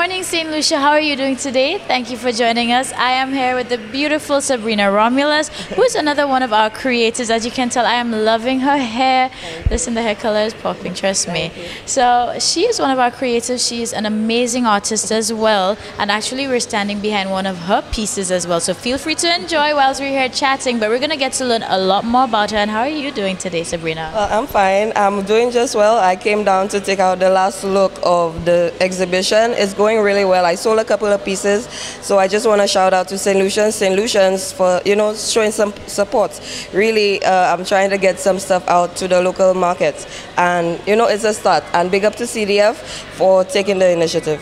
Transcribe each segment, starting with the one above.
morning, St. Lucia. How are you doing today? Thank you for joining us. I am here with the beautiful Sabrina Romulus, who is another one of our creators. As you can tell, I am loving her hair. Listen, the hair color is popping, trust me. So she is one of our creators. She is an amazing artist as well. And actually, we're standing behind one of her pieces as well. So feel free to enjoy whilst we're here chatting. But we're going to get to learn a lot more about her. And how are you doing today, Sabrina? I'm fine. I'm doing just well. I came down to take out the last look of the exhibition. It's going really well. I sold a couple of pieces, so I just want to shout out to St. Lucians for showing some support. Really, I'm trying to get some stuff out to the local markets, and it's a start. And big up to CDF for taking the initiative.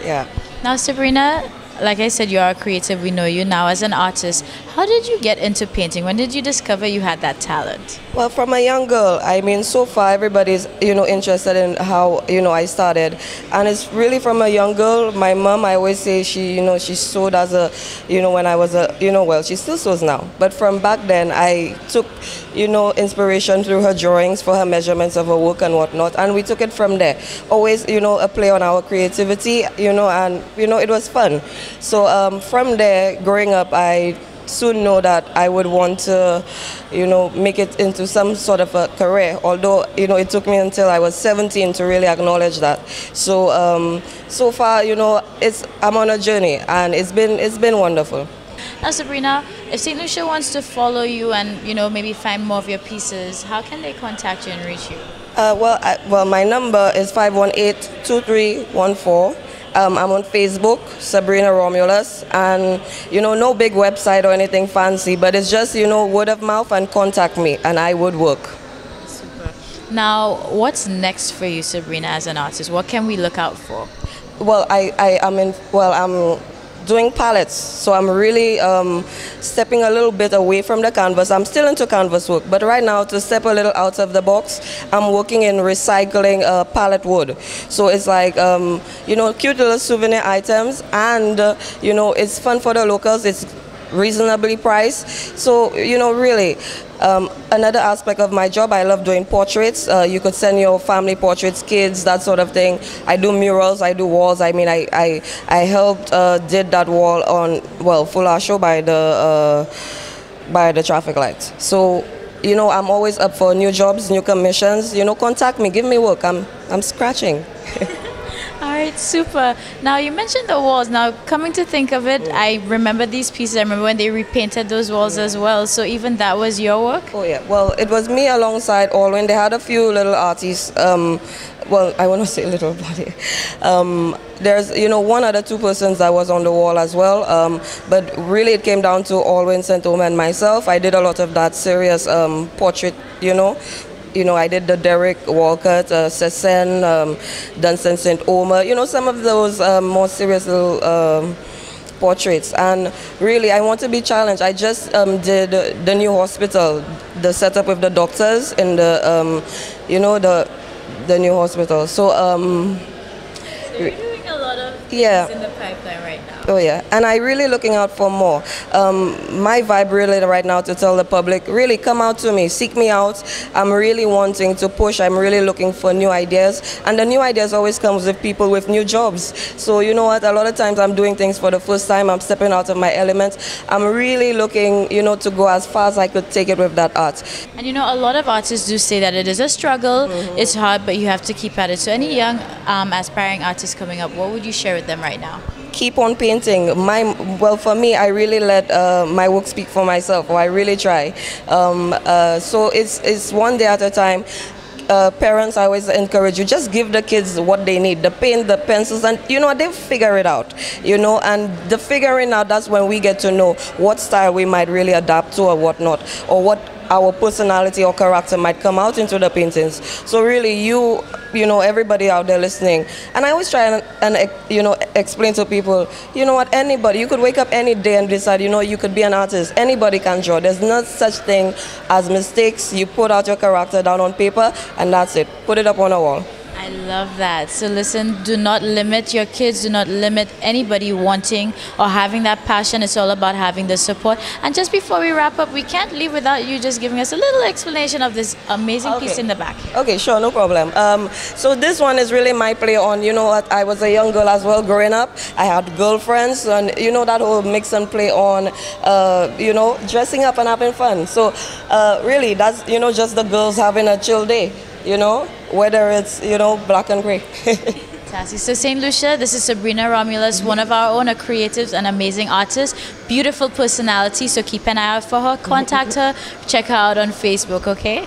Yeah. Now, Sabrina, like I said, you are a creative. We know you now as an artist. How did you get into painting? When did you discover you had that talent? Well, from a young girl, I mean, so far everybody's, interested in how, I started. And it's really from a young girl. My mom, I always say she sewed as a, when I was a, well, she still sews now. But from back then, I took, inspiration through her drawings for her measurements of her work and whatnot. And we took it from there. Always, a play on our creativity, and, it was fun. So from there, growing up, I soon know that I would want to, make it into some sort of a career. Although, it took me until I was 17 to really acknowledge that. So, so far, I'm on a journey, and it's been wonderful. Now, Sabrina, if St. Lucia wants to follow you and, maybe find more of your pieces, how can they contact you and reach you? Well, my number is 518-2314. I'm on Facebook, Sabrina Romulus, and no big website or anything fancy, but it's just word of mouth and contact me, and I would work. Super. Now, what's next for you, Sabrina, as an artist? What can we look out for? Well, I'm doing palettes, so I'm really stepping a little bit away from the canvas. I'm still into canvas work, but right now, to step a little out of the box, I'm working in recycling palette wood. So it's like cute little souvenir items, and it's fun for the locals. It's reasonably priced. So really. Another aspect of my job, I love doing portraits. You could send your family portraits, kids, that sort of thing. I do murals, I do walls. I mean, I helped did that wall on, Full Hour Show by the traffic lights. So, I'm always up for new jobs, new commissions. Contact me, give me work. I'm scratching. All right, super. Now, you mentioned the walls. Now, coming to think of it, I remember these pieces. I remember when they repainted those walls as well. So even that was your work? Oh, yeah. Well, it was me alongside Alwyn. They had a few little artists. I want to say little body. There's, one other two persons that was on the wall as well. But really it came down to Alwyn, St. Omer, and myself. I did a lot of that serious portrait, I did the Derek Walcott, Sesen, Dunstan St. Omer, some of those more serious little portraits. And really, I want to be challenged. I just did the new hospital, the setup with the doctors in the, the new hospital. So, you're doing a lot of things in the pipeline right now. Oh yeah, and I'm really looking out for more. My vibe really right now to tell the public, really come out to me, seek me out. I'm really wanting to push. I'm really looking for new ideas, and the new ideas always comes with people with new jobs. So you know what? A lot of times I'm doing things for the first time. I'm stepping out of my element. I'm really looking, to go as far as I could take it with that art. And a lot of artists do say that it is a struggle. It's hard, but you have to keep at it. So any young aspiring artists coming up, what would you share with them right now? Keep on painting. For me, I really let my work speak for myself, or I really try. So it's one day at a time. Parents, I always encourage you, just give the kids what they need, the paint, the pencils, and they figure it out, and the figuring out, that's when we get to know what style we might really adapt to or what not, or what our personality or character might come out into the paintings. So really, everybody out there listening, and I always try and explain to people, anybody, you could wake up any day and decide, you could be an artist. Anybody can draw. There's no such thing as mistakes. You put out your character down on paper, and that's it. Put it up on a wall. I love that. So listen, do not limit your kids, do not limit anybody wanting or having that passion. It's all about having the support. And just before we wrap up, we can't leave without you just giving us a little explanation of this amazing piece in the back. Okay, sure, no problem. So this one is really my play on, you know what, I was a young girl as well growing up. I had girlfriends and you know that whole mix and play on, you know, dressing up and having fun. So really that's, you know, just the girls having a chill day, you know, whether it's, you know, black and gray. Fantastic. So St. Lucia, this is Sabrina Romulus, one of our own creatives and amazing artists. Beautiful personality, so keep an eye out for her. Contact her, check her out on Facebook, okay?